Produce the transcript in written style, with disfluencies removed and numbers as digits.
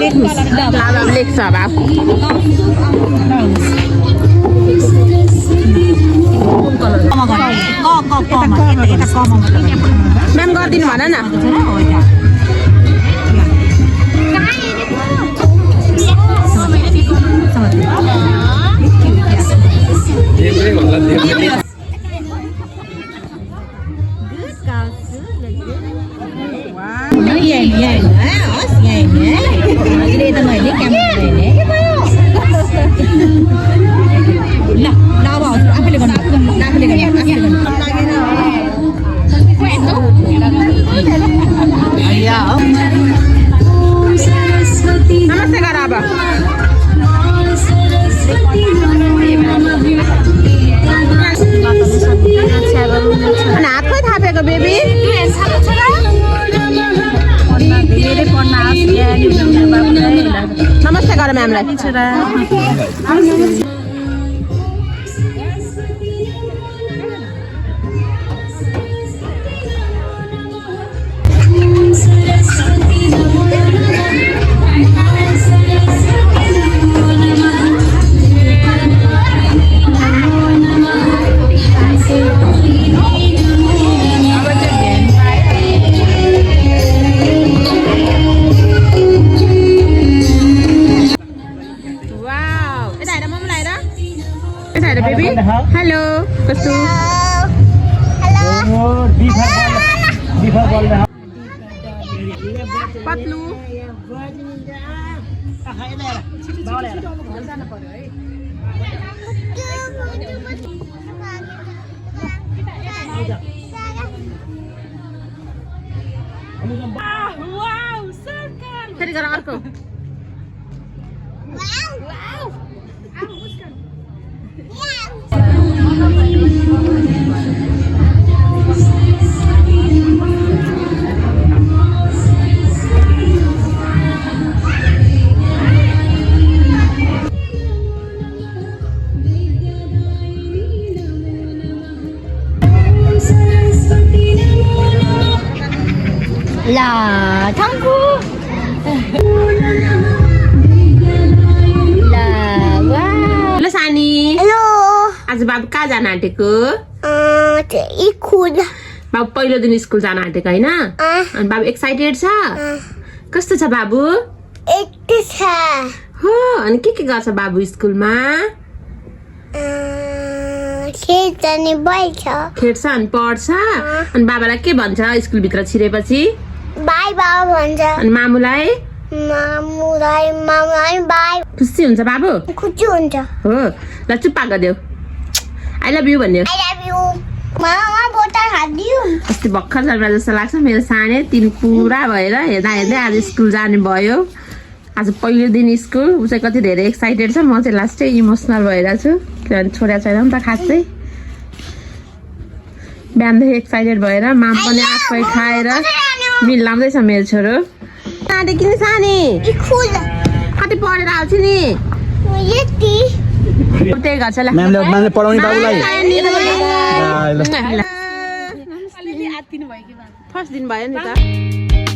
लाभा लेख्छ अब म्याम गरिदिनु भन न नमस्ते गर अब हातमै थापेको बेबी नमस्ते गर म्यामलाई हेलो कस्तो पत्लु फेरि गर अर्को ला ठाङ्कु ल सानी हेलो आज बाबु कहाँ जान आँटेको स्कुल बाबु पहिलो दिन स्कुल जान आँटेको होइन अनि बाबु एक्साइटेड छ कस्तो छ बाबु यति छ हो अनि के गर्छ बाबु स्कुलमा खेल्छ नि बल्छ खेल्छ अनि पढ्छ अनि बाबालाई के भन्छ स्कुलभित्र छिरेपछि बाई बाबा भन्छ अनि मामुलाई मामुलाई बाई खुसी हुन्छ बाबु खुसी हुन्छ हो ल चुप्पा गरिदेऊ आई लभ यु भन्यो आई लभ यु मामा बोतल हालिदिउ अस्ति भर्खर जन्मा जस्तो लाग्छ मेरो सानै दिन पुरा भएर हेर्दा हेर्दै आज स्कुल जाने भयो आज पहिलो दिन स्कुल ऊ चाहिँ कति धेरै एक्साइटेड छ म चाहिँ लास्टै इमोसनल भइरहेको छु किनभने छोरा छैन नि त खासै बिहानदेखि एक्साइटेड भएर माम पनि आफै खाएर मिलाउँदैछ मेरो छोरो साने किन साने कति पढेर आउँछु नि त्यही गर्छ ल म्यामले पढाउने बाबुलाई फर्स्ट दिन भयो नि त